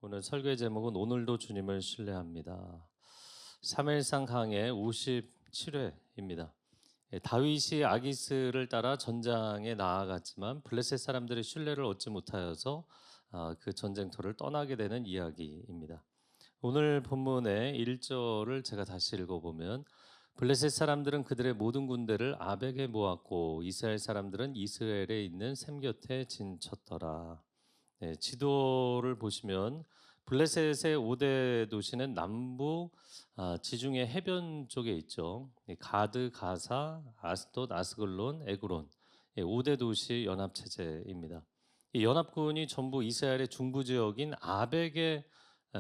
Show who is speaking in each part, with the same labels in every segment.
Speaker 1: 오늘 설교의 제목은 오늘도 주님을 신뢰합니다. 사무엘상 강해 57회입니다. 다윗이 아기스를 따라 전장에 나아갔지만 블레셋 사람들의 신뢰를 얻지 못하여서 그 전쟁터를 떠나게 되는 이야기입니다. 오늘 본문의 1절을 제가 다시 읽어보면 블레셋 사람들은 그들의 모든 군대를 아벡에 모았고 이스라엘 사람들은 이스라엘에 있는 샘 곁에 진쳤더라. 네, 지도를 보시면 블레셋의 5대 도시는 남부 지중해 해변 쪽에 있죠. 가드, 가사, 아스돗, 아스글론, 에그론 5대 도시 연합 체제입니다. 이 연합군이 전부 이스라엘의 중부 지역인 아벡에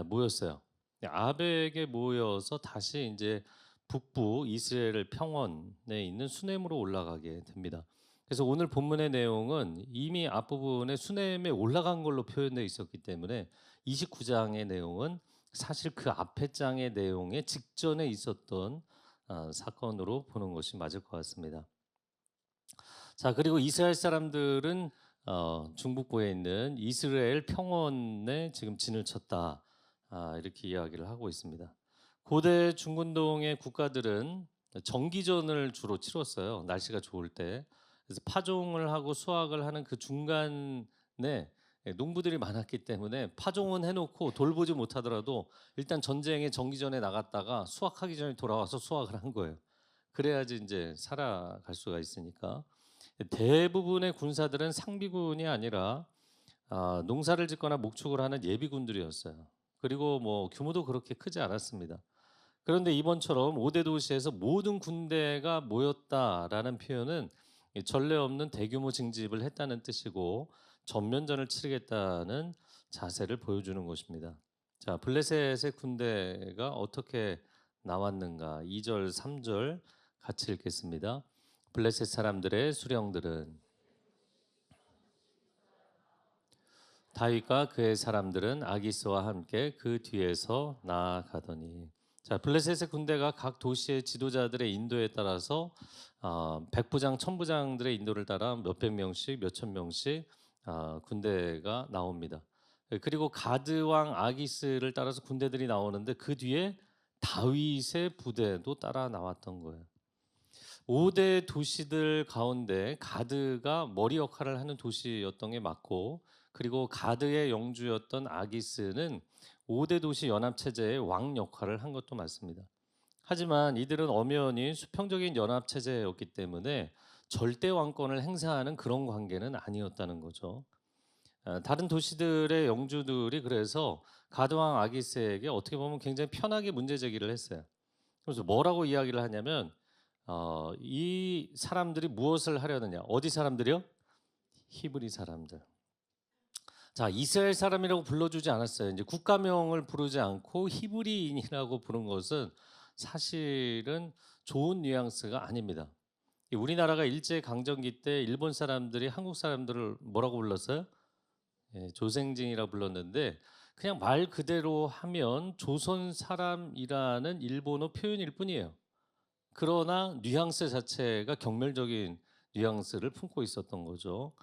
Speaker 1: 모였어요. 아벡에 모여서 다시 이제 북부 이스라엘 평원에 있는 수넴으로 올라가게 됩니다. 그래서 오늘 본문의 내용은 이미 앞부분에 수넴에 올라간 걸로 표현되어 있었기 때문에 29장의 내용은 사실 그 앞에 장의 내용에 직전에 있었던 사건으로 보는 것이 맞을 것 같습니다. 자, 그리고 이스라엘 사람들은 중북부에 있는 이스라엘 평원에 지금 진을 쳤다. 이렇게 이야기를 하고 있습니다. 고대 중근동의 국가들은 정기전을 주로 치렀어요. 날씨가 좋을 때. 그래서 파종을 하고 수확을 하는 그 중간에 농부들이 많았기 때문에 파종은 해놓고 돌보지 못하더라도 일단 전쟁에 정기전에 나갔다가 수확하기 전에 돌아와서 수확을 한 거예요. 그래야지 이제 살아갈 수가 있으니까. 대부분의 군사들은 상비군이 아니라 농사를 짓거나 목축을 하는 예비군들이었어요. 그리고 뭐 규모도 그렇게 크지 않았습니다. 그런데 이번처럼 5대 도시에서 모든 군대가 모였다라는 표현은 전례 없는 대규모 징집을 했다는 뜻이고 전면전을 치르겠다는 자세를 보여주는 것입니다. 자, 블레셋의 군대가 어떻게 나왔는가? 2절, 3절 같이 읽겠습니다. 블레셋 사람들의 수령들은 다윗과 그의 사람들은 아기스와 함께 그 뒤에서 나아가더니. 자, 블레셋의 군대가 각 도시의 지도자들의 인도에 따라서 백부장, 천부장들의 인도를 따라 몇백 명씩, 몇천 명씩 군대가 나옵니다. 그리고 가드 왕 아기스를 따라서 군대들이 나오는데 그 뒤에 다윗의 부대도 따라 나왔던 거예요. 5대 도시들 가운데 가드가 머리 역할을 하는 도시였던 게 맞고, 그리고 가드의 영주였던 아기스는 5대 도시 연합체제의 왕 역할을 한 것도 맞습니다. 하지만 이들은 엄연히 수평적인 연합체제였기 때문에 절대 왕권을 행사하는 그런 관계는 아니었다는 거죠. 다른 도시들의 영주들이 그래서 가드왕 아기스에게 어떻게 보면 굉장히 편하게 문제 제기를 했어요. 그래서 뭐라고 이야기를 하냐면 이 사람들이 무엇을 하려느냐? 어디 사람들이요? 히브리 사람들. 자, 이스라엘 사람이라고 불러주지 않았어요. 이제 국가명을 부르지 않고 히브리인이라고 부른 것은 사실은 좋은 뉘앙스가 아닙니다. 우리나라가 일제 강점기 때 일본 사람들이 한국 사람들을 뭐라고 불렀어요? 조생징이라고 불렀는데 그냥 말 그대로 하면 조선 사람이라는 일본어 표현일 뿐이에요. 그러나 뉘앙스 자체가 경멸적인 뉘앙스를 품고 있었던 거죠.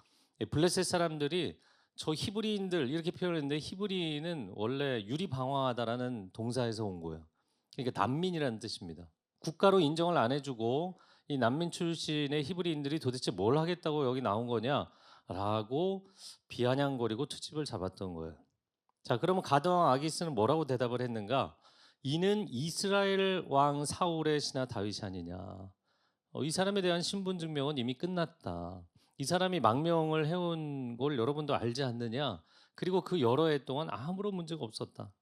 Speaker 1: 블레셋 사람들이 저 히브리인들 이렇게 표현했는데 히브리는 원래 유리방황하다라는 동사에서 온 거예요. 그러니까 난민이라는 뜻입니다. 국가로 인정을 안 해주고 이 난민 출신의 히브리인들이 도대체 뭘 하겠다고 여기 나온 거냐라고 비아냥거리고 투집을 잡았던 거예요. 자, 그러면 가드왕 아기스는 뭐라고 대답을 했는가? 이는 이스라엘 왕 사울의 신하 다윗이 아니냐. 이 사람에 대한 신분 증명은 이미 끝났다. 이 사람이 망명을 해온 걸 여러분도 알지 않느냐. 그리고 그 여러 해 동안 아무런 문제가 없었다.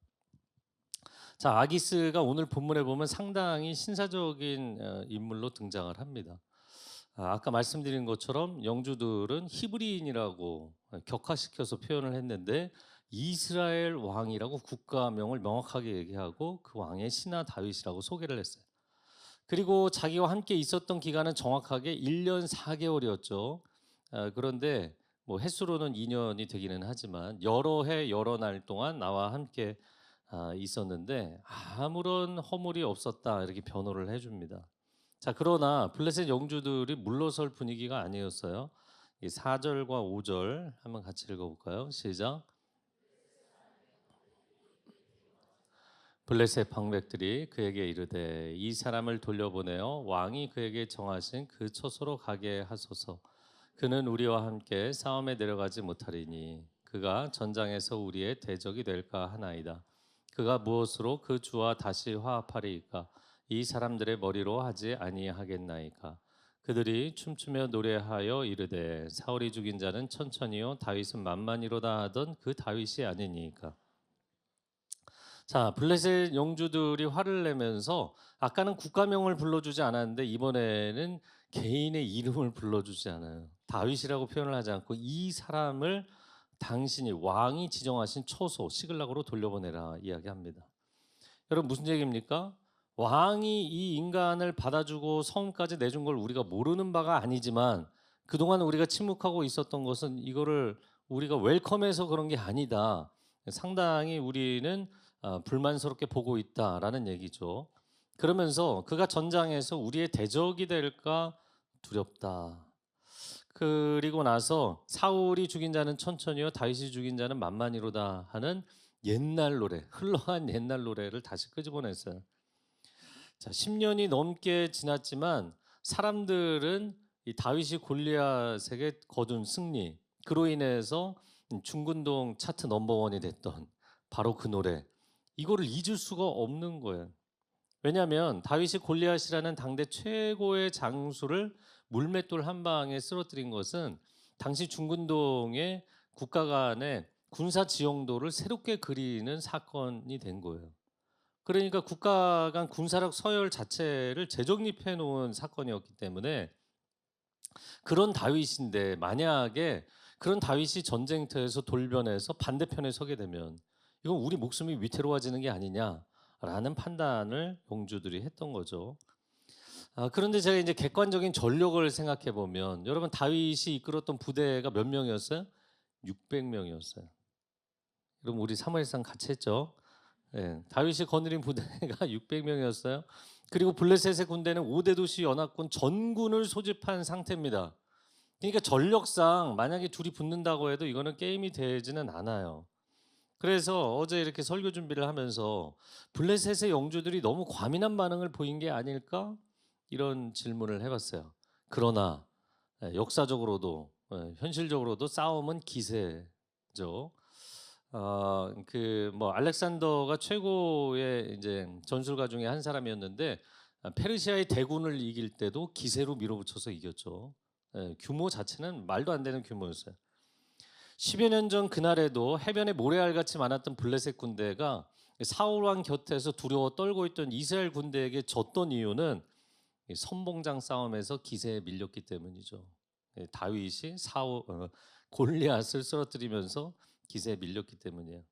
Speaker 1: 자, 아기스가 오늘 본문에 보면 상당히 신사적인 인물로 등장을 합니다. 아까 말씀드린 것처럼 영주들은 히브리인이라고 격화시켜서 표현을 했는데 이스라엘 왕이라고 국가명을 명확하게 얘기하고 그 왕의 신하 다윗이라고 소개를 했어요. 그리고 자기와 함께 있었던 기간은 정확하게 1년 4개월이었죠. 그런데 뭐 횟수로는 2년이 되기는 하지만 여러 해 여러 날 동안 나와 함께 있었는데 아무런 허물이 없었다 이렇게 변호를 해줍니다. 자, 그러나 블레셋 영주들이 물러설 분위기가 아니었어요. 4절과 5절 한번 같이 읽어볼까요? 시작. 블레셋 방백들이 그에게 이르되 이 사람을 돌려보내어 왕이 그에게 정하신 그 처소로 가게 하소서. 그는 우리와 함께 싸움에 내려가지 못하리니 그가 전장에서 우리의 대적이 될까 하나이다. 그가 무엇으로 그 주와 다시 화합하리이까? 이 사람들의 머리로 하지 아니하겠나이까? 그들이 춤추며 노래하여 이르되 사울이 죽인 자는 천천히요 다윗은 만만히로다 하던 그 다윗이 아니니까. 자, 블레셋 영주들이 화를 내면서 아까는 국가명을 불러주지 않았는데 이번에는 개인의 이름을 불러주지 않아요. 다윗이라고 표현을 하지 않고 이 사람을 당신이 왕이 지정하신 초소 시글락으로 돌려보내라 이야기합니다. 여러분 무슨 얘기입니까? 왕이 이 인간을 받아주고 성까지 내준 걸 우리가 모르는 바가 아니지만 그동안 우리가 침묵하고 있었던 것은 이거를 우리가 웰컴해서 그런 게 아니다. 상당히 우리는 불만스럽게 보고 있다라는 얘기죠. 그러면서 그가 전장에서 우리의 대적이 될까 두렵다. 그리고 나서 사울이 죽인 자는 천천히요 다윗이 죽인 자는 만만히로다 하는 옛날 노래, 흘러간 옛날 노래를 다시 끄집어냈어요. 자, 10년이 넘게 지났지만 사람들은 이 다윗이 골리앗에게 거둔 승리, 그로 인해서 중근동 차트 넘버원이 됐던 바로 그 노래, 이거를 잊을 수가 없는 거예요. 왜냐하면 다윗이 골리앗이라는 당대 최고의 장수를 물맷돌 한 방에 쓰러뜨린 것은 당시 중근동의 국가 간의 군사 지형도를 새롭게 그리는 사건이 된 거예요. 그러니까 국가 간 군사력 서열 자체를 재정립해 놓은 사건이었기 때문에 그런 다윗인데 만약에 그런 다윗이 전쟁터에서 돌변해서 반대편에 서게 되면 이건 우리 목숨이 위태로워지는 게 아니냐라는 판단을 용주들이 했던 거죠. 그런데 제가 이제 객관적인 전력을 생각해 보면 여러분 다윗이 이끌었던 부대가 몇 명이었어요? 600명이었어요. 여러분 우리 사무엘상 같이 했죠? 네, 다윗이 거느린 부대가 600명이었어요. 그리고 블레셋의 군대는 5대 도시 연합군 전군을 소집한 상태입니다. 그러니까 전력상 만약에 둘이 붙는다고 해도 이거는 게임이 되지는 않아요. 그래서 어제 이렇게 설교 준비를 하면서 블레셋의 영주들이 너무 과민한 반응을 보인 게 아닐까? 이런 질문을 해봤어요. 그러나 역사적으로도 현실적으로도 싸움은 기세죠. 그 뭐 알렉산더가 최고의 이제 전술가 중에 한 사람이었는데 페르시아의 대군을 이길 때도 기세로 밀어붙여서 이겼죠. 규모 자체는 말도 안 되는 규모였어요. 10여 년 전 그날에도 해변에 모래알같이 많았던 블레셋 군대가 사울 왕 곁에서 두려워 떨고 있던 이스라엘 군대에게 졌던 이유는 선봉장 싸움에서 기세에 밀렸기 때문이죠. 다윗이 골리앗을 쓰러뜨리면서 기세에 밀렸기 때문이에요.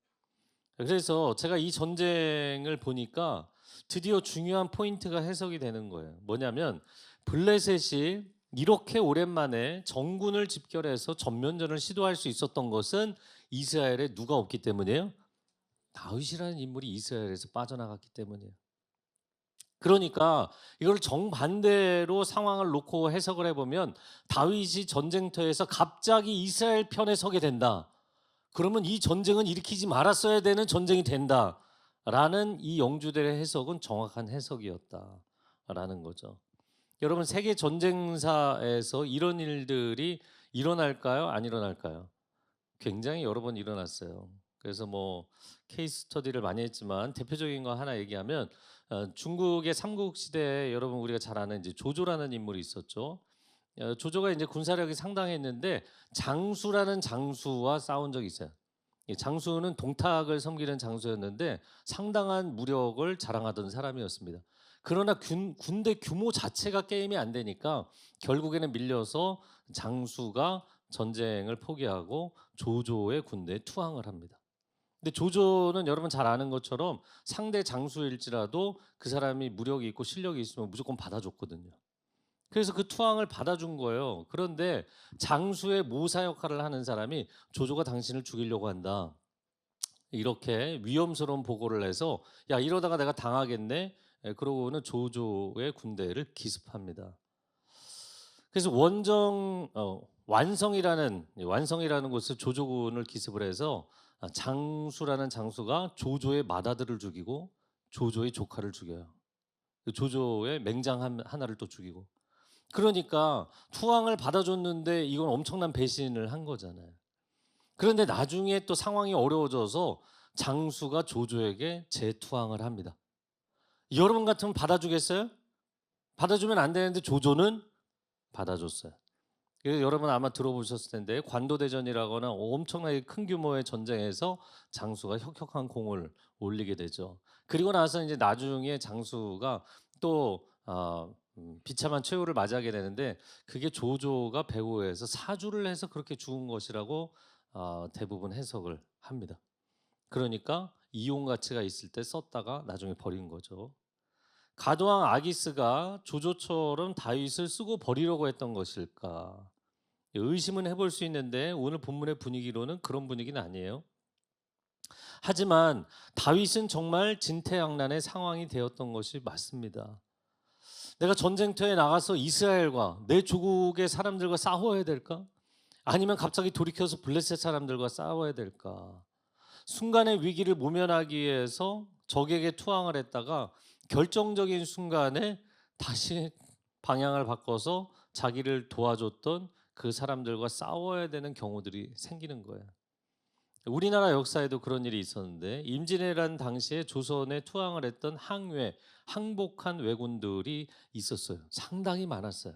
Speaker 1: 그래서 제가 이 전쟁을 보니까 드디어 중요한 포인트가 해석이 되는 거예요. 뭐냐면 블레셋이 이렇게 오랜만에 정군을 집결해서 전면전을 시도할 수 있었던 것은 이스라엘에 누가 없기 때문이에요? 다윗이라는 인물이 이스라엘에서 빠져나갔기 때문이에요. 그러니까 이걸 정반대로 상황을 놓고 해석을 해보면 다윗이 전쟁터에서 갑자기 이스라엘 편에 서게 된다. 그러면 이 전쟁은 일으키지 말았어야 되는 전쟁이 된다라는 이 영주들의 해석은 정확한 해석이었다라는 거죠. 여러분 세계 전쟁사에서 이런 일들이 일어날까요? 안 일어날까요? 굉장히 여러 번 일어났어요. 그래서 뭐 케이스 스터디를 많이 했지만 대표적인 거 하나 얘기하면 중국의 삼국시대에 여러분 우리가 잘 아는 이제 조조라는 인물이 있었죠. 조조가 이제 군사력이 상당했는데 장수라는 장수와 싸운 적이 있어요. 장수는 동탁을 섬기는 장수였는데 상당한 무력을 자랑하던 사람이었습니다. 그러나 군대 규모 자체가 게임이 안 되니까 결국에는 밀려서 장수가 전쟁을 포기하고 조조의 군대에 투항을 합니다. 근데 조조는 여러분 잘 아는 것처럼 상대 장수일지라도 그 사람이 무력이 있고 실력이 있으면 무조건 받아줬거든요. 그래서 그 투항을 받아준 거예요. 그런데 장수의 모사 역할을 하는 사람이 조조가 당신을 죽이려고 한다. 이렇게 위험스러운 보고를 해서 야 이러다가 내가 당하겠네. 그러고는 조조의 군대를 기습합니다. 그래서 완성이라는 곳을 조조군을 기습을 해서 장수라는 장수가 조조의 맏아들을 죽이고 조조의 조카를 죽여요. 조조의 맹장 하나를 또 죽이고. 그러니까 투항을 받아줬는데 이건 엄청난 배신을 한 거잖아요. 그런데 나중에 또 상황이 어려워져서 장수가 조조에게 재투항을 합니다. 여러분 같으면 받아주겠어요? 받아주면 안 되는데 조조는 받아줬어요. 그래서 여러분 아마 들어보셨을 텐데 관도대전이라거나 엄청나게 큰 규모의 전쟁에서 장수가 혁혁한 공을 올리게 되죠. 그리고 나서 이제 나중에 장수가 또 비참한 최후를 맞이하게 되는데 그게 조조가 배후에서 사주를 해서 그렇게 죽은 것이라고 대부분 해석을 합니다. 그러니까 이용 가치가 있을 때 썼다가 나중에 버린 거죠. 가도왕 아기스가 조조처럼 다윗을 쓰고 버리려고 했던 것일까? 의심은 해볼 수 있는데 오늘 본문의 분위기로는 그런 분위기는 아니에요. 하지만 다윗은 정말 진퇴양난의 상황이 되었던 것이 맞습니다. 내가 전쟁터에 나가서 이스라엘과 내 조국의 사람들과 싸워야 될까? 아니면 갑자기 돌이켜서 블레셋 사람들과 싸워야 될까? 순간의 위기를 모면하기 위해서 적에게 투항을 했다가 결정적인 순간에 다시 방향을 바꿔서 자기를 도와줬던 그 사람들과 싸워야 되는 경우들이 생기는 거예요. 우리나라 역사에도 그런 일이 있었는데 임진왜란 당시에 조선에 투항을 했던 항복한 왜군들이 있었어요. 상당히 많았어요.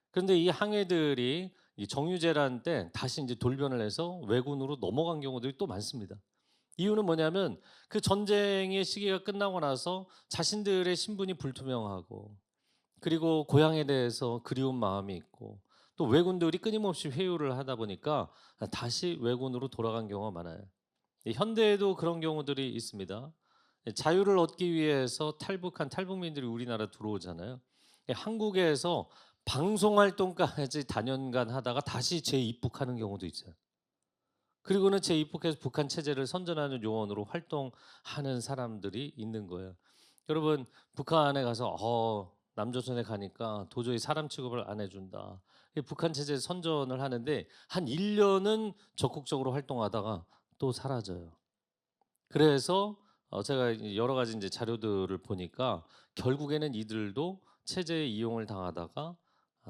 Speaker 1: 그런데 이 항해들이 이 정유재란 때 다시 이제 돌변을 해서 왜군으로 넘어간 경우들이 또 많습니다. 이유는 뭐냐면 그 전쟁의 시기가 끝나고 나서 자신들의 신분이 불투명하고 그리고 고향에 대해서 그리운 마음이 있고 또 왜군들이 끊임없이 회유를 하다 보니까 다시 왜군으로 돌아간 경우가 많아요. 현대에도 그런 경우들이 있습니다. 자유를 얻기 위해서 탈북한 탈북민들이 우리나라 들어오잖아요. 한국에서 방송 활동까지 단연간 하다가 다시 재입국하는 경우도 있어요. 그리고는 재입국해서 북한 체제를 선전하는 요원으로 활동하는 사람들이 있는 거예요. 여러분 북한에 가서 남조선에 가니까 도저히 사람 취급을 안 해준다. 북한 체제 선전을 하는데 한 1년은 적극적으로 활동하다가 또 사라져요. 그래서 제가 여러 가지 이제 자료들을 보니까 결국에는 이들도 체제에 이용을 당하다가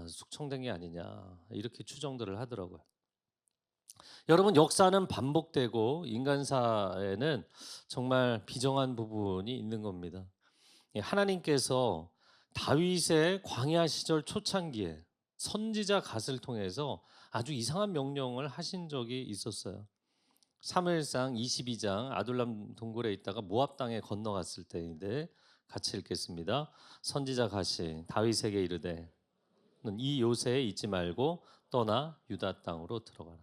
Speaker 1: 숙청된 게 아니냐 이렇게 추정들을 하더라고요. 여러분 역사는 반복되고 인간사에는 정말 비정한 부분이 있는 겁니다. 하나님께서 다윗의 광야 시절 초창기에 선지자 갓을 통해서 아주 이상한 명령을 하신 적이 있었어요. 사무엘상 22장 아둘람 동굴에 있다가 모압 땅에 건너갔을 때인데 같이 읽겠습니다. 선지자 갓이 다윗에게 이르되 이 요새에 있지 말고 떠나 유다 땅으로 들어가라.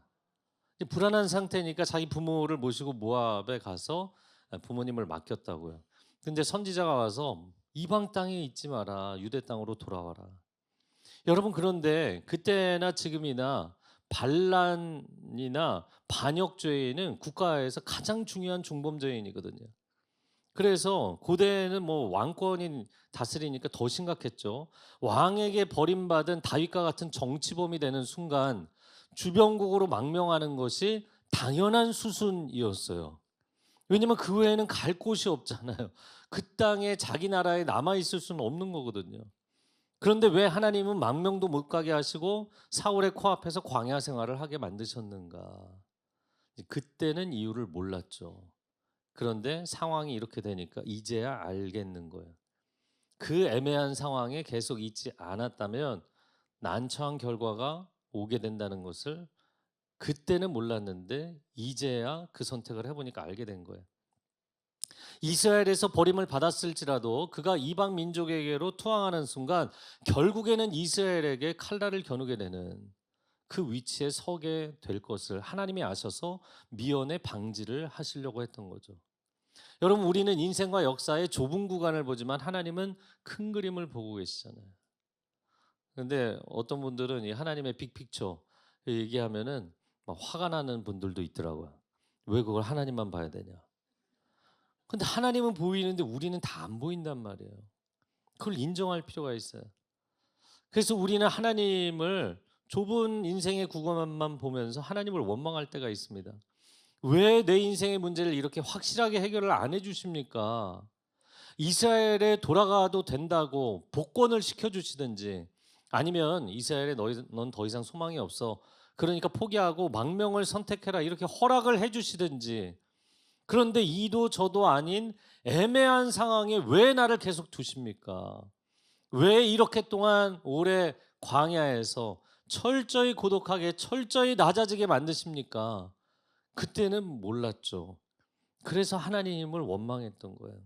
Speaker 1: 불안한 상태니까 자기 부모를 모시고 모압에 가서 부모님을 맡겼다고요. 근데 선지자가 와서 이방 땅에 있지 마라. 유대 땅으로 돌아와라. 여러분 그런데 그때나 지금이나 반란이나 반역죄는 국가에서 가장 중요한 중범죄인이거든요. 그래서 고대에는 뭐 왕권이 다스리니까 더 심각했죠. 왕에게 버림받은 다윗과 같은 정치범이 되는 순간 주변국으로 망명하는 것이 당연한 수순이었어요. 왜냐면 그 외에는 갈 곳이 없잖아요. 그 땅에 자기 나라에 남아 있을 수는 없는 거거든요. 그런데 왜 하나님은 망명도 못 가게 하시고 사울의 코앞에서 광야 생활을 하게 만드셨는가? 그때는 이유를 몰랐죠. 그런데 상황이 이렇게 되니까 이제야 알겠는 거예요. 그 애매한 상황에 계속 있지 않았다면 난처한 결과가 오게 된다는 것을 그때는 몰랐는데 이제야 그 선택을 해보니까 알게 된 거예요. 이스라엘에서 버림을 받았을지라도 그가 이방 민족에게로 투항하는 순간 결국에는 이스라엘에게 칼날을 겨누게 되는 그 위치에 서게 될 것을 하나님이 아셔서 미연에 방지를 하시려고 했던 거죠. 여러분 우리는 인생과 역사의 좁은 구간을 보지만 하나님은 큰 그림을 보고 계시잖아요. 그런데 어떤 분들은 이 하나님의 빅픽처 얘기하면은 막 화가 나는 분들도 있더라고요. 왜 그걸 하나님만 봐야 되냐? 근데 하나님은 보이는데 우리는 다 안 보인단 말이에요. 그걸 인정할 필요가 있어요. 그래서 우리는 하나님을 좁은 인생의 구간만 보면서 하나님을 원망할 때가 있습니다. 왜 내 인생의 문제를 이렇게 확실하게 해결을 안 해주십니까? 이스라엘에 돌아가도 된다고 복권을 시켜주시든지, 아니면 이스라엘에 넌 더 이상 소망이 없어, 그러니까 포기하고 망명을 선택해라, 이렇게 허락을 해주시든지. 그런데 이도 저도 아닌 애매한 상황에 왜 나를 계속 두십니까? 왜 이렇게 동안 오래 광야에서 철저히 고독하게, 철저히 낮아지게 만드십니까? 그때는 몰랐죠. 그래서 하나님을 원망했던 거예요.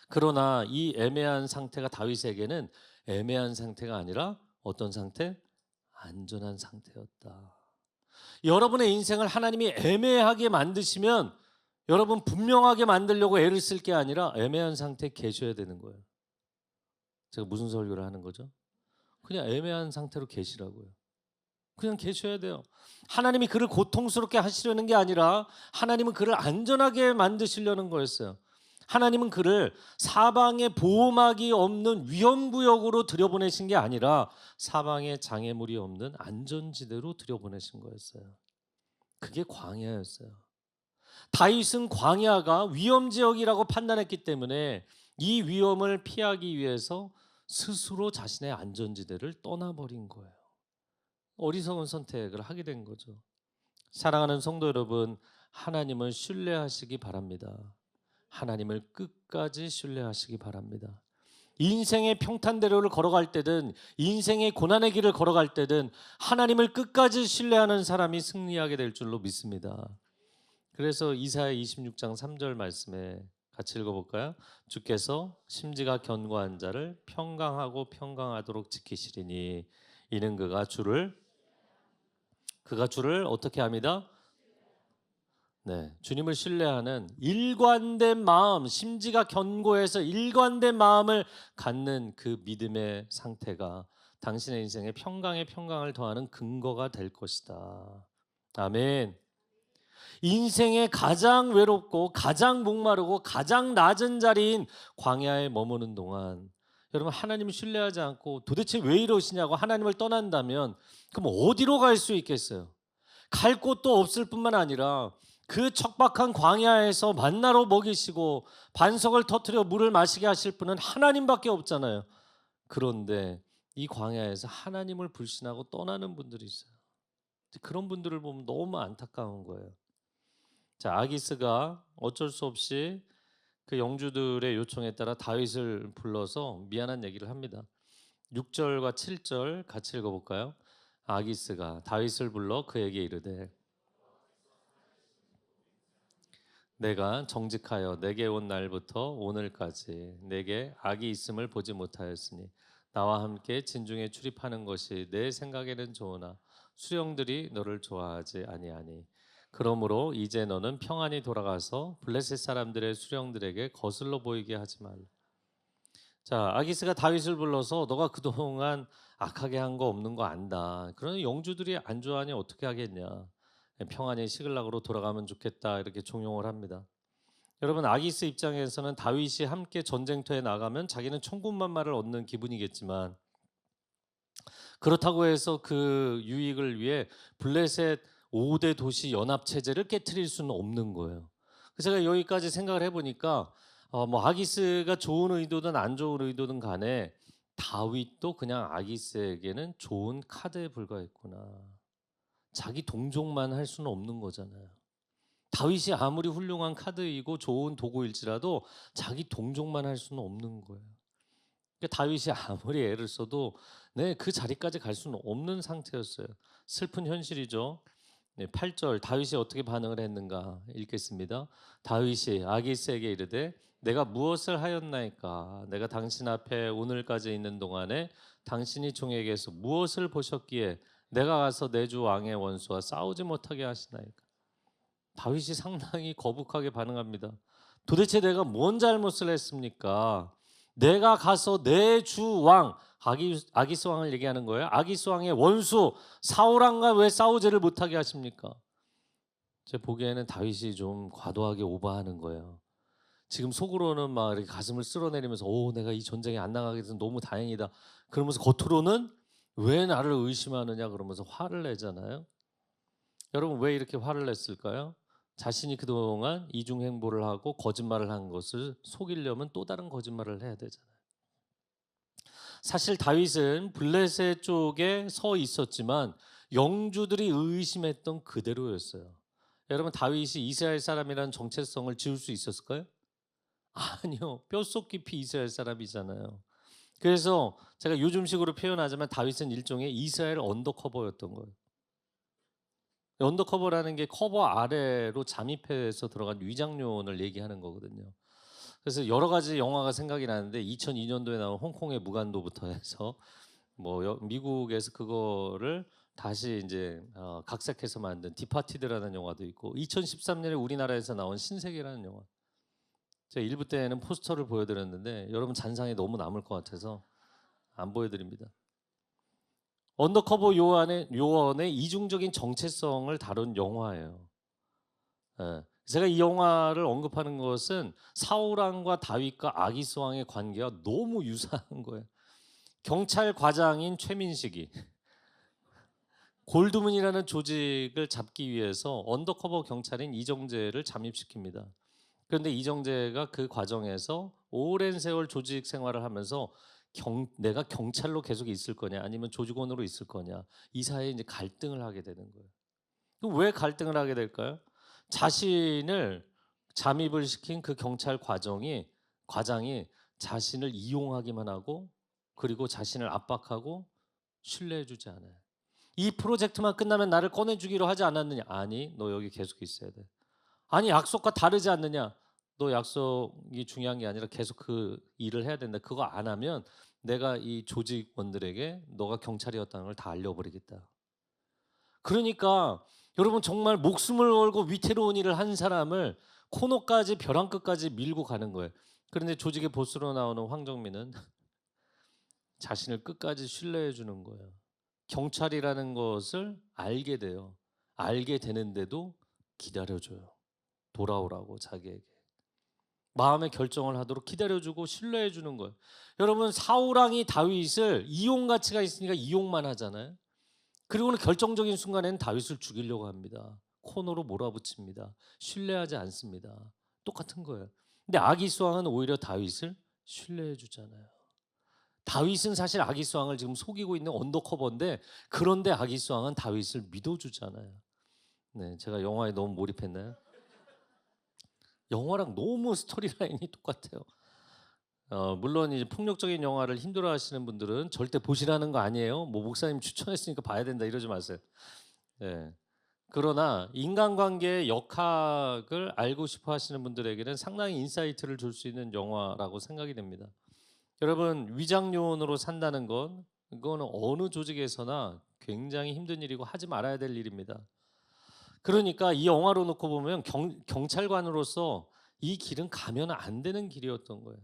Speaker 1: 그러나 이 애매한 상태가 다윗에게는 애매한 상태가 아니라 어떤 상태? 안전한 상태였다. 여러분의 인생을 하나님이 애매하게 만드시면 여러분 분명하게 만들려고 애를 쓸 게 아니라 애매한 상태에 계셔야 되는 거예요. 제가 무슨 설교를 하는 거죠? 그냥 애매한 상태로 계시라고요. 그냥 계셔야 돼요. 하나님이 그를 고통스럽게 하시려는 게 아니라 하나님은 그를 안전하게 만드시려는 거였어요. 하나님은 그를 사방에 보호막이 없는 위험구역으로 들여보내신 게 아니라 사방에 장애물이 없는 안전지대로 들여보내신 거였어요. 그게 광야였어요. 다윗은 광야가 위험지역이라고 판단했기 때문에 이 위험을 피하기 위해서 스스로 자신의 안전지대를 떠나버린 거예요. 어리석은 선택을 하게 된 거죠. 사랑하는 성도 여러분, 하나님을 신뢰하시기 바랍니다. 하나님을 끝까지 신뢰하시기 바랍니다. 인생의 평탄대로를 걸어갈 때든 인생의 고난의 길을 걸어갈 때든 하나님을 끝까지 신뢰하는 사람이 승리하게 될 줄로 믿습니다. 그래서 이사야 26장 3절 말씀에 같이 읽어볼까요? 주께서 심지가 견고한 자를 평강하고 평강하도록 지키시리니 이는 그가 주를 어떻게 합니다? 네, 주님을 신뢰하는 일관된 마음, 심지가 견고해서 일관된 마음을 갖는 그 믿음의 상태가 당신의 인생에 평강에 평강을 더하는 근거가 될 것이다. 아멘. 인생의 가장 외롭고 가장 목마르고 가장 낮은 자리인 광야에 머무는 동안 여러분, 하나님을 신뢰하지 않고 도대체 왜 이러시냐고 하나님을 떠난다면 그럼 어디로 갈 수 있겠어요? 갈 곳도 없을 뿐만 아니라 그 척박한 광야에서 만나로 먹이시고 반석을 터뜨려 물을 마시게 하실 분은 하나님밖에 없잖아요. 그런데 이 광야에서 하나님을 불신하고 떠나는 분들이 있어요. 그런 분들을 보면 너무 안타까운 거예요. 자, 아기스가 어쩔 수 없이 그 영주들의 요청에 따라 다윗을 불러서 미안한 얘기를 합니다. 6절과 7절 같이 읽어볼까요? 아기스가 다윗을 불러 그에게 이르되 내가 정직하여 내게 온 날부터 오늘까지 내게 악이 있음을 보지 못하였으니 나와 함께 진중에 출입하는 것이 내 생각에는 좋으나 수령들이 너를 좋아하지 아니하니 그러므로 이제 너는 평안히 돌아가서 블레셋 사람들의 수령들에게 거슬러 보이게 하지 말라. 자, 아기스가 다윗을 불러서 너가 그동안 악하게 한 거 없는 거 안다. 그러나 영주들이 안 좋아하니 어떻게 하겠냐. 평안히 시글락으로 돌아가면 좋겠다, 이렇게 종용을 합니다. 여러분, 아기스 입장에서는 다윗이 함께 전쟁터에 나가면 자기는 천군만마를 얻는 기분이겠지만 그렇다고 해서 그 유익을 위해 블레셋 5대 도시 연합 체제를 깨트릴 수는 없는 거예요. 그래서 제가 여기까지 생각을 해보니까 아기스가 좋은 의도든 안 좋은 의도든 간에 다윗도 그냥 아기스에게는 좋은 카드에 불과했구나. 자기 동족만 할 수는 없는 거잖아요. 다윗이 아무리 훌륭한 카드이고 좋은 도구일지라도 자기 동족만 할 수는 없는 거예요. 그러니까 다윗이 아무리 애를 써도 그 자리까지 갈 수는 없는 상태였어요. 슬픈 현실이죠. 8절 다윗이 어떻게 반응을 했는가 읽겠습니다. 다윗이 아기스에게 이르되 내가 무엇을 하였나이까? 내가 당신 앞에 오늘까지 있는 동안에 당신이 종에게서 무엇을 보셨기에 내가 가서 내 주 왕의 원수와 싸우지 못하게 하시나이까? 다윗이 상당히 거북하게 반응합니다. 도대체 내가 뭔 잘못을 했습니까? 내가 가서 내 주 왕, 아기스 왕을 얘기하는 거예요. 아기스 왕의 원수 사울 왕과 왜 싸우지를 못하게 하십니까? 제 보기에는 다윗이 좀 과도하게 오버하는 거예요. 지금 속으로는 막 이렇게 가슴을 쓸어내리면서 내가 이 전쟁에 안 나가게 돼서 너무 다행이다. 그러면서 겉으로는 왜 나를 의심하느냐 그러면서 화를 내잖아요. 여러분, 왜 이렇게 화를 냈을까요? 자신이 그동안 이중행보를 하고 거짓말을 한 것을 속이려면 또 다른 거짓말을 해야 되잖아요. 사실 다윗은 블레셋 쪽에 서 있었지만 영주들이 의심했던 그대로였어요. 여러분, 다윗이 이스라엘 사람이라는 정체성을 지울 수 있었을까요? 아니요. 뼛속 깊이 이스라엘 사람이잖아요. 그래서 제가 요즘식으로 표현하자면 다윗은 일종의 이스라엘 언더커버였던 거예요. 언더커버라는 게 커버 아래로 잠입해서 들어간 위장요원을 얘기하는 거거든요. 그래서 여러 가지 영화가 생각이 나는데 2002년도에 나온 홍콩의 무간도부터 해서 뭐 미국에서 그거를 다시 이제 각색해서 만든 디파티드라는 영화도 있고 2013년에 우리나라에서 나온 신세계라는 영화. 제가 일부 때는 포스터를 보여드렸는데 여러분 잔상에 너무 남을 것 같아서 안 보여드립니다. 언더커버 요원의 이중적인 정체성을 다룬 영화예요. 예. 제가 이 영화를 언급하는 것은 사울 왕과 다윗과 아기스 왕의 관계가 너무 유사한 거예요. 경찰 과장인 최민식이 골드문이라는 조직을 잡기 위해서 언더커버 경찰인 이정재를 잠입시킵니다. 그런데 이정재가 그 과정에서 오랜 세월 조직 생활을 하면서 내가 경찰로 계속 있을 거냐 아니면 조직원으로 있을 거냐 이 사이에 이제 갈등을 하게 되는 거예요. 그럼 왜 갈등을 하게 될까요? 자신을 잠입을 시킨 그 경찰 과장이 자신을 이용하기만 하고 그리고 자신을 압박하고 신뢰해주지 않아요. 이 프로젝트만 끝나면 나를 꺼내주기로 하지 않았느냐? 아니, 너 여기 계속 있어야 돼. 아니, 약속과 다르지 않느냐? 너 약속이 중요한 게 아니라 계속 그 일을 해야 된다. 그거 안 하면 내가 이 조직원들에게 너가 경찰이었다는 걸 다 알려버리겠다. 그러니까 여러분 정말 목숨을 걸고 위태로운 일을 한 사람을 코너까지 벼랑 끝까지 밀고 가는 거예요. 그런데 조직의 보스로 나오는 황정민은 자신을 끝까지 신뢰해 주는 거예요. 경찰이라는 것을 알게 돼요. 알게 되는데도 기다려줘요. 돌아오라고 자기에게. 마음의 결정을 하도록 기다려주고 신뢰해 주는 거예요. 여러분 사울 왕이 다윗을 이용 가치가 있으니까 이용만 하잖아요. 그리고는 결정적인 순간에는 다윗을 죽이려고 합니다. 코너로 몰아붙입니다. 신뢰하지 않습니다. 똑같은 거예요. 근데 아기스 왕은 오히려 다윗을 신뢰해 주잖아요. 다윗은 사실 아기스 왕을 지금 속이고 있는 언더커버인데 그런데 아기스 왕은 다윗을 믿어주잖아요. 네, 제가 영화에 너무 몰입했나요? 영화랑 너무 스토리라인이 똑같아요. 물론 이제 폭력적인 영화를 힘들어하시는 분들은 절대 보시라는 거 아니에요. 뭐 목사님 추천했으니까 봐야 된다 이러지 마세요. 네. 그러나 인간관계의 역학을 알고 싶어 하시는 분들에게는 상당히 인사이트를 줄 수 있는 영화라고 생각이 됩니다. 여러분 위장요원으로 산다는 건 이거는 어느 조직에서나 굉장히 힘든 일이고 하지 말아야 될 일입니다. 그러니까 이 영화로 놓고 보면 경찰관으로서 이 길은 가면 안 되는 길이었던 거예요.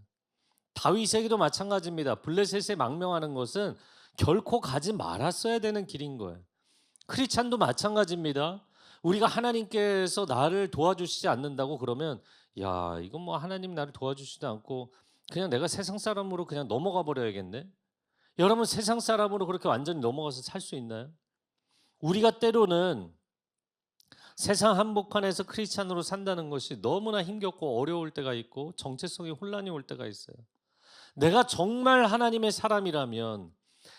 Speaker 1: 다윗에게도 마찬가지입니다. 블레셋에 망명하는 것은 결코 가지 말았어야 되는 길인 거예요. 크리스찬도 마찬가지입니다. 우리가 하나님께서 나를 도와주시지 않는다고 그러면 야 이건 뭐 하나님 나를 도와주시지 않고 그냥 내가 세상 사람으로 그냥 넘어가 버려야겠네. 여러분 세상 사람으로 그렇게 완전히 넘어가서 살 수 있나요? 우리가 때로는 세상 한복판에서 크리스찬으로 산다는 것이 너무나 힘겹고 어려울 때가 있고 정체성의 혼란이 올 때가 있어요. 내가 정말 하나님의 사람이라면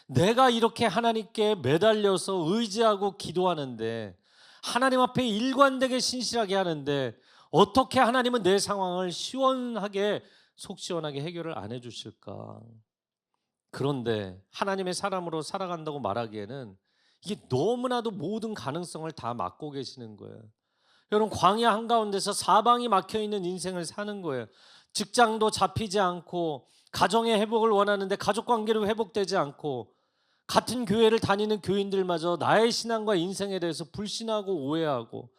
Speaker 1: 내가 이렇게 하나님께 매달려서 의지하고 기도하는데 하나님 앞에 일관되게 신실하게 하는데 어떻게 하나님은 내 상황을 시원하게 속 시원하게 해결을 안 해주실까? 그런데 하나님의 사람으로 살아간다고 말하기에는 이게 너무나도 모든 가능성을 다 막고 계시는 거예요. 여러분 광야 한가운데서 사방이 막혀 있는 인생을 사는 거예요. 직장도 잡히지 않고 가정의 회복을 원하는데 가족 관계로 회복되지 않고 같은 교회를 다니는 교인들마저 나의 신앙과 인생에 대해서 불신하고 오해하고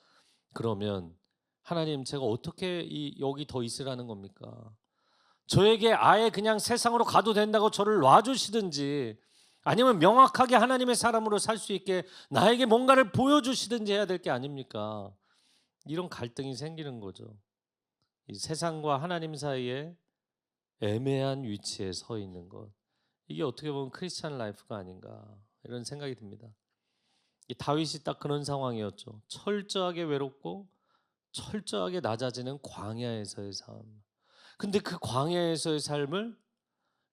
Speaker 1: 그러면 하나님 제가 어떻게 여기 더 있으라는 겁니까? 저에게 아예 그냥 세상으로 가도 된다고 저를 놔주시든지 아니면 명확하게 하나님의 사람으로 살 수 있게 나에게 뭔가를 보여주시든지 해야 될 게 아닙니까? 이런 갈등이 생기는 거죠. 이 세상과 하나님 사이에 애매한 위치에 서 있는 것. 이게 어떻게 보면 크리스찬 라이프가 아닌가 이런 생각이 듭니다. 이 다윗이 딱 그런 상황이었죠. 철저하게 외롭고 철저하게 낮아지는 광야에서의 삶. 근데 그 광야에서의 삶을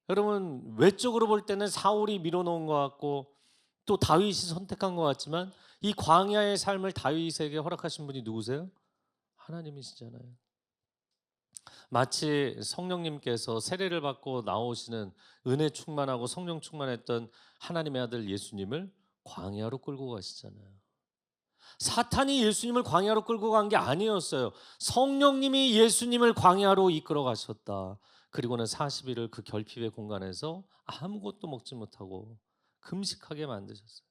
Speaker 1: 여러분 외적으로 볼 때는 사울이 밀어놓은 것 같고 또 다윗이 선택한 것 같지만 이 광야의 삶을 다윗에게 허락하신 분이 누구세요? 하나님이시잖아요. 마치 성령님께서 세례를 받고 나오시는 은혜 충만하고 성령 충만했던 하나님의 아들 예수님을 광야로 끌고 가시잖아요. 사탄이 예수님을 광야로 끌고 간 게 아니었어요. 성령님이 예수님을 광야로 이끌어 가셨다. 그리고는 40일을 그 결핍의 공간에서 아무것도 먹지 못하고 금식하게 만드셨어요.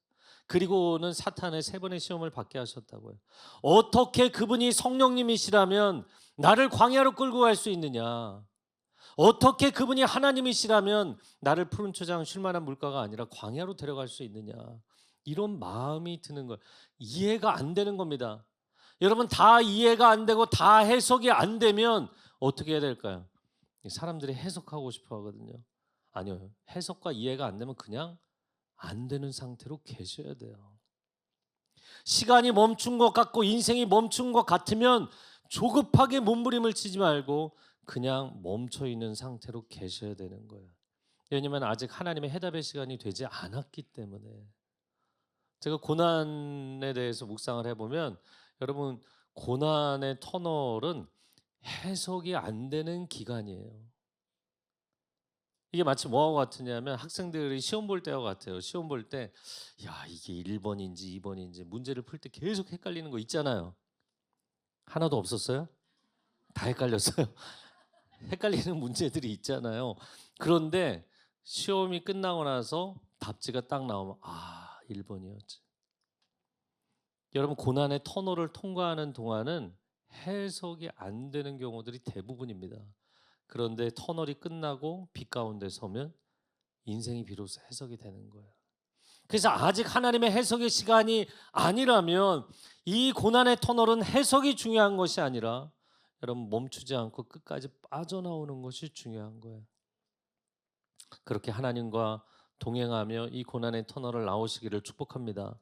Speaker 1: 그리고는 사탄의 3번의 시험을 받게 하셨다고요. 어떻게 그분이 성령님이시라면 나를 광야로 끌고 갈 수 있느냐? 어떻게 그분이 하나님이시라면 나를 푸른 초장 쉴 만한 물가가 아니라 광야로 데려갈 수 있느냐? 이런 마음이 드는 거예요. 이해가 안 되는 겁니다. 여러분 다 이해가 안 되고 다 해석이 안 되면 어떻게 해야 될까요? 사람들이 해석하고 싶어 하거든요. 아니요. 해석과 이해가 안 되면 그냥 안 되는 상태로 계셔야 돼요. 시간이 멈춘 것 같고 인생이 멈춘 것 같으면 조급하게 몸부림을 치지 말고 그냥 멈춰 있는 상태로 계셔야 되는 거예요. 왜냐하면 아직 하나님의 해답의 시간이 되지 않았기 때문에. 제가 고난에 대해서 묵상을 해보면 여러분 고난의 터널은 해석이 안 되는 기간이에요. 이게 마치 뭐하고 같으냐면 학생들이 시험 볼 때와 같아요. 시험 볼 때 야 이게 1번인지 2번인지 문제를 풀 때 계속 헷갈리는 거 있잖아요. 하나도 없었어요? 다 헷갈렸어요. 헷갈리는 문제들이 있잖아요. 그런데 시험이 끝나고 나서 답지가 딱 나오면 1번이었지. 여러분 고난의 터널을 통과하는 동안은 해석이 안 되는 경우들이 대부분입니다. 그런데 터널이 끝나고 빛 가운데 서면 인생이 비로소 해석이 되는 거예요. 그래서 아직 하나님의 해석의 시간이 아니라면 이 고난의 터널은 해석이 중요한 것이 아니라 여러분 멈추지 않고 끝까지 빠져나오는 것이 중요한 거예요. 그렇게 하나님과 동행하며 이 고난의 터널을 나오시기를 축복합니다.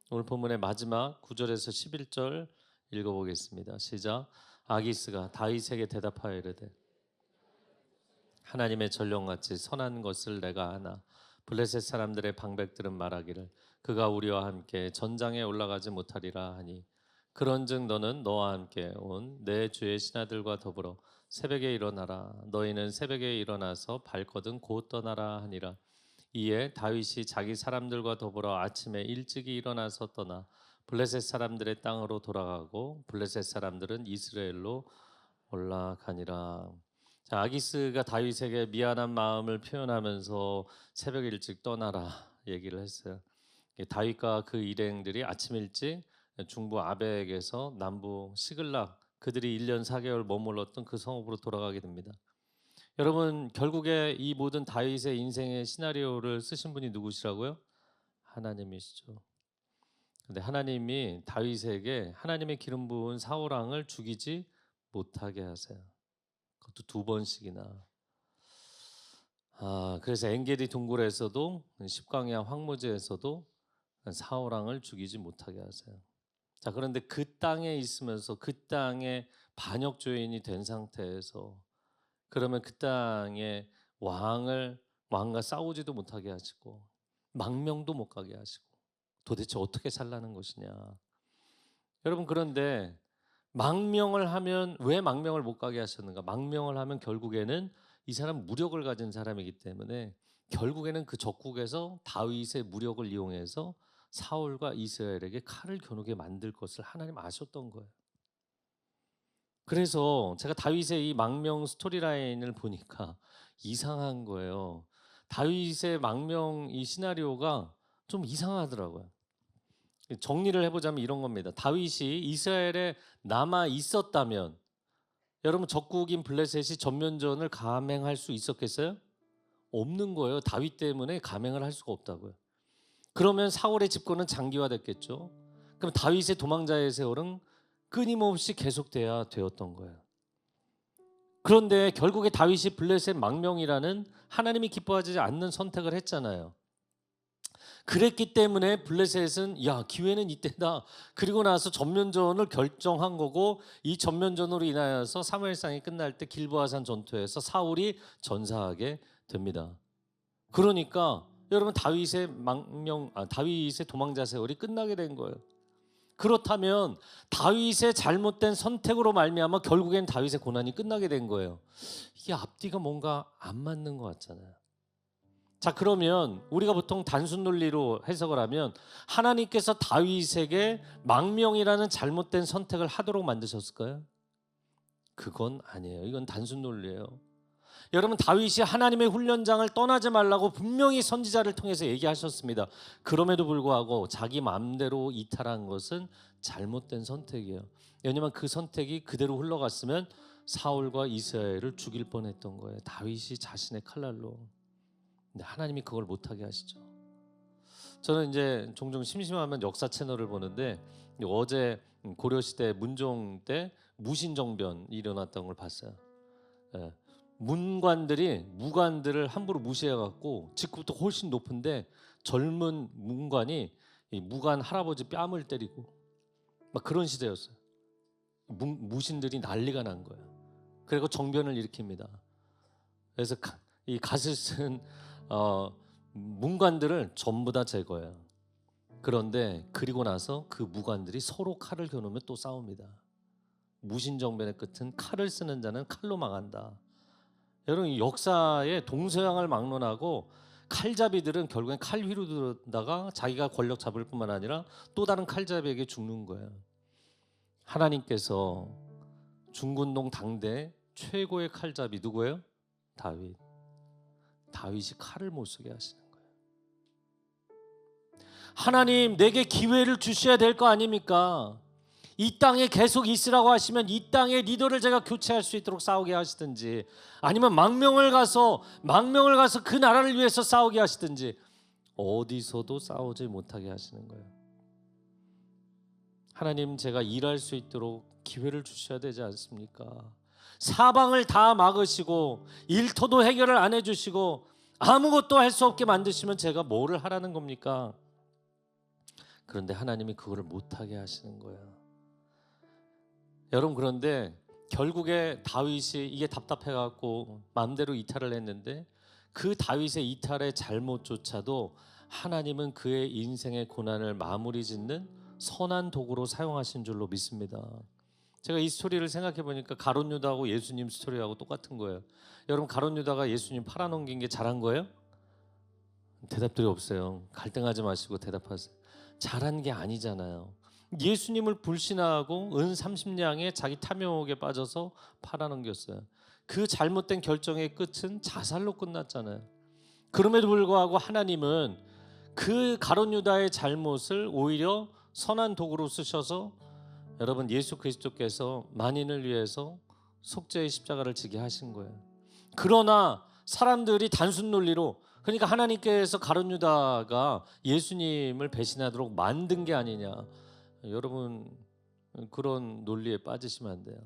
Speaker 1: 오늘 본문의 마지막 9절에서 11절 읽어보겠습니다. 시작. 아기스가 다윗에게 대답하여 이르되 하나님의 전령같이 선한 것을 내가 아나 블레셋 사람들의 방백들은 말하기를 그가 우리와 함께 전장에 올라가지 못하리라 하니 그런즉 너는 너와 함께 온 내 주의 신하들과 더불어 새벽에 일어나라. 너희는 새벽에 일어나서 발거든 곧 떠나라 하니라. 이에 다윗이 자기 사람들과 더불어 아침에 일찍이 일어나서 떠나 블레셋 사람들의 땅으로 돌아가고 블레셋 사람들은 이스라엘로 올라가니라. 자, 아기스가 다윗에게 미안한 마음을 표현하면서 새벽 일찍 떠나라 얘기를 했어요. 다윗과 그 일행들이 아침 일찍 중부 아벡에서 남부 시글락 그들이 1년 4개월 머물렀던 그 성읍으로 돌아가게 됩니다. 여러분 결국에 이 모든 다윗의 인생의 시나리오를 쓰신 분이 누구시라고요? 하나님이시죠. 근데 하나님이 다윗에게 하나님의 기름 부은 사울 왕을 죽이지 못하게 하세요. 그것도 2번씩이나. 그래서 엔게디 동굴에서도 십광야 황무지에서도 사울 왕을 죽이지 못하게 하세요. 자, 그런데 그 땅에 있으면서 그 땅의 반역 죄인이 된 상태에서 그러면 그 땅의 왕과 싸우지도 못하게 하시고 망명도 못 가게 하시고 도대체 어떻게 살라는 것이냐. 여러분 그런데 망명을 하면 왜 망명을 못 가게 하셨는가? 망명을 하면 결국에는 이 사람 무력을 가진 사람이기 때문에 결국에는 그 적국에서 다윗의 무력을 이용해서 사울과 이스라엘에게 칼을 겨누게 만들 것을 하나님 아셨던 거예요. 그래서 제가 다윗의 이 망명 스토리라인을 보니까 이상한 거예요. 다윗의 망명 이 시나리오가 좀 이상하더라고요. 정리를 해보자면 이런 겁니다. 다윗이 이스라엘에 남아 있었다면 여러분 적국인 블레셋이 전면전을 감행할 수 있었겠어요? 없는 거예요. 다윗 때문에 감행을 할 수가 없다고요. 그러면 사울의 집권은 장기화됐겠죠. 그럼 다윗의 도망자의 세월은 끊임없이 계속돼야 되었던 거예요. 그런데 결국에 다윗이 블레셋 망명이라는 하나님이 기뻐하지 않는 선택을 했잖아요. 그랬기 때문에 블레셋은 야 기회는 이때다. 그리고 나서 전면전을 결정한 거고 이 전면전으로 인하여서 사무엘상이 끝날 때 길보아산 전투에서 사울이 전사하게 됩니다. 그러니까 여러분 다윗의 도망자 세월이 끝나게 된 거예요. 그렇다면 다윗의 잘못된 선택으로 말미암아 결국엔 다윗의 고난이 끝나게 된 거예요. 이게 앞뒤가 뭔가 안 맞는 것 같잖아요. 자, 그러면 우리가 보통 단순 논리로 해석을 하면 하나님께서 다윗에게 망명이라는 잘못된 선택을 하도록 만드셨을까요? 그건 아니에요. 이건 단순 논리예요. 여러분, 다윗이 하나님의 훈련장을 떠나지 말라고 분명히 선지자를 통해서 얘기하셨습니다. 그럼에도 불구하고 자기 마음대로 이탈한 것은 잘못된 선택이에요. 왜냐하면 그 선택이 그대로 흘러갔으면 사울과 이스라엘을 죽일 뻔했던 거예요. 다윗이 자신의 칼날로. 근데 하나님이 그걸 못하게 하시죠. 저는 이제 종종 심심하면 역사 채널을 보는데 어제 고려시대 문종 때 무신정변이 일어났던 걸 봤어요. 예. 문관들이 무관들을 함부로 무시해갖고 직급도 훨씬 높은데 젊은 문관이 이 무관 할아버지 뺨을 때리고 막 그런 시대였어요. 무신들이 난리가 난 거예요. 그리고 정변을 일으킵니다. 그래서 이 갓을 쓴 문관들을 전부 다 제거해요. 그런데 그리고 나서 그 무관들이 서로 칼을 겨누며 또 싸웁니다. 무신정변의 끝은 칼을 쓰는 자는 칼로 망한다. 여러분, 역사의 동서양을 막론하고 칼잡이들은 결국엔 칼 휘두르다가 자기가 권력 잡을 뿐만 아니라 또 다른 칼잡이에게 죽는 거예요. 하나님께서 중군동 당대 최고의 칼잡이 누구예요? 다윗. 다윗이 칼을 못 쓰게 하시는 거예요. 하나님, 내게 기회를 주셔야 될 거 아닙니까? 이 땅에 계속 있으라고 하시면 이 땅의 리더를 제가 교체할 수 있도록 싸우게 하시든지, 아니면 망명을 가서 그 나라를 위해서 싸우게 하시든지, 어디서도 싸우지 못하게 하시는 거예요. 하나님, 제가 일할 수 있도록 기회를 주셔야 되지 않습니까? 사방을 다 막으시고 일터도 해결을 안 해주시고 아무것도 할 수 없게 만드시면 제가 뭐를 하라는 겁니까? 그런데 하나님이 그거를 못하게 하시는 거예요. 여러분, 그런데 결국에 다윗이 이게 답답해갖고 마음대로 이탈을 했는데 그 다윗의 이탈의 잘못조차도 하나님은 그의 인생의 고난을 마무리 짓는 선한 도구로 사용하신 줄로 믿습니다. 제가 이 스토리를 생각해 보니까 가룟 유다하고 예수님 스토리하고 똑같은 거예요. 여러분, 가룟 유다가 예수님 팔아넘긴 게 잘한 거예요? 대답들이 없어요. 갈등하지 마시고 대답하세요. 잘한 게 아니잖아요. 예수님을 불신하고 은 30냥에 자기 탐욕에 빠져서 팔아넘겼어요. 그 잘못된 결정의 끝은 자살로 끝났잖아요. 그럼에도 불구하고 하나님은 그 가룟 유다의 잘못을 오히려 선한 도구로 쓰셔서 여러분, 예수 그리스도께서 만인을 위해서 속죄의 십자가를 지게 하신 거예요. 그러나 사람들이 단순 논리로, 그러니까 하나님께서 가룟 유다가 예수님을 배신하도록 만든 게 아니냐, 여러분 그런 논리에 빠지시면 안 돼요.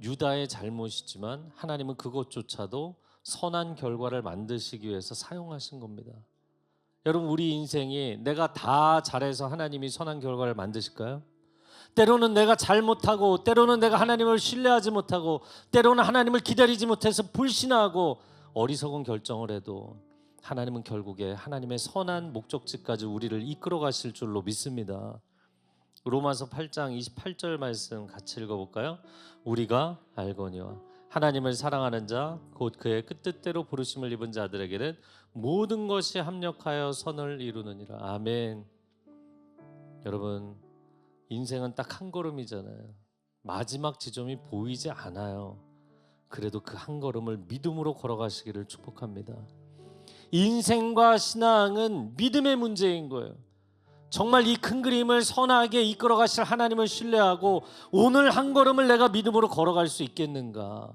Speaker 1: 유다의 잘못이지만 하나님은 그것조차도 선한 결과를 만드시기 위해서 사용하신 겁니다. 여러분, 우리 인생이 내가 다 잘해서 하나님이 선한 결과를 만드실까요? 때로는 내가 잘못하고, 때로는 내가 하나님을 신뢰하지 못하고, 때로는 하나님을 기다리지 못해서 불신하고 어리석은 결정을 해도 하나님은 결국에 하나님의 선한 목적지까지 우리를 이끌어 가실 줄로 믿습니다. 로마서 8장 28절 말씀 같이 읽어볼까요? 우리가 알거니와 하나님을 사랑하는 자 곧 그의 그 뜻대로 부르심을 입은 자들에게는 모든 것이 합력하여 선을 이루느니라. 아멘. 여러분, 인생은 딱 한 걸음이잖아요. 마지막 지점이 보이지 않아요. 그래도 그 한 걸음을 믿음으로 걸어가시기를 축복합니다. 인생과 신앙은 믿음의 문제인 거예요. 정말 이 큰 그림을 선하게 이끌어 가실 하나님을 신뢰하고 오늘 한 걸음을 내가 믿음으로 걸어갈 수 있겠는가?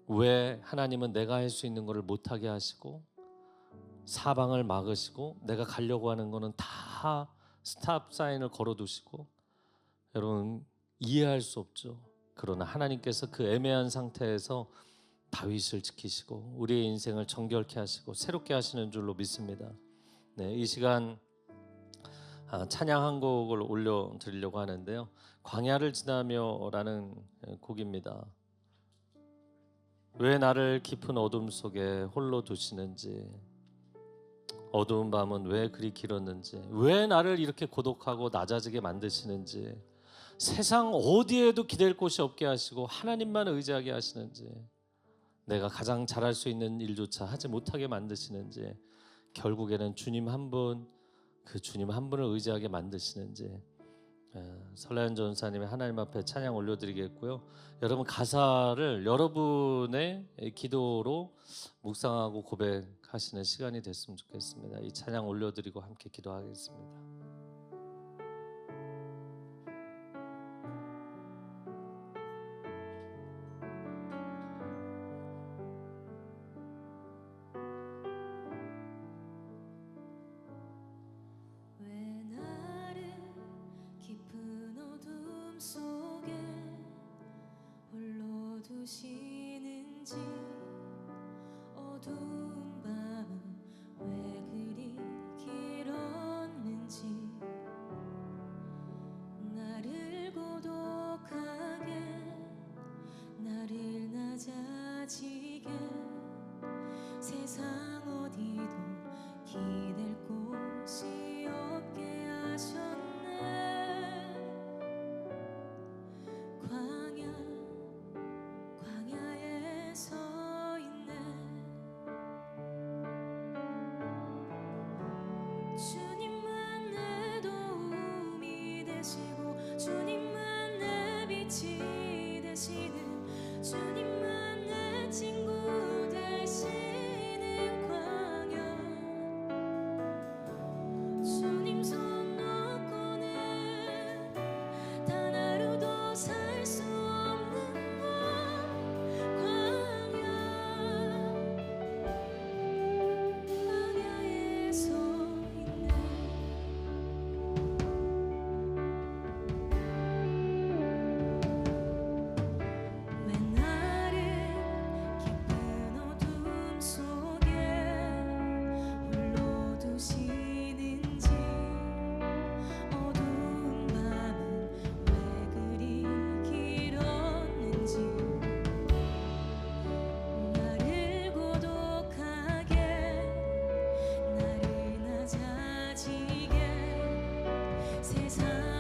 Speaker 1: 왜 하나님은 내가 할 수 있는 것을 못하게 하시고 사방을 막으시고 내가 가려고 하는 거는 다 스탑 사인을 걸어두시고, 여러분 이해할 수 없죠. 그러나 하나님께서 그 애매한 상태에서 다윗을 지키시고 우리의 인생을 정결케 하시고 새롭게 하시는 줄로 믿습니다. 네, 이 시간 찬양 한 곡을 올려드리려고 하는데요. 광야를 지나며라는 곡입니다. 왜 나를 깊은 어둠 속에 홀로 두시는지, 어두운 밤은 왜 그리 길었는지, 왜 나를 이렇게 고독하고 낮아지게 만드시는지, 세상 어디에도 기댈 곳이 없게 하시고 하나님만 의지하게 하시는지, 내가 가장 잘할 수 있는 일조차 하지 못하게 만드시는지, 결국에는 주님 한 분, 그 주님 한 분을 의지하게 만드시는지, 설라연 전사님의 하나님 앞에 찬양 올려드리겠고요. 여러분 가사를 여러분의 기도로 묵상하고 고백하시는 시간이 됐으면 좋겠습니다. 이 찬양 올려드리고 함께 기도하겠습니다.
Speaker 2: 두시는지 어두운 밤은 왜 그리 길었는지 나를 고독하게 나를 낮아지게 세상 어디도 기댈 곳이 없게 하셨네. 광야에 서 있네. 주님만 내 도움이 되시고 주님만 내 빛이 되시는 주님만 내 친구 되시는 광야. 주님 손 놓고는 단 하루도 살 수 없는 광야에 서 있네. 왜 나를 깊은 어둠 속에 홀로 두시는지 어두운 밤은 왜 그리 길었는지 나를 고독하게 나를 낮아지게 세상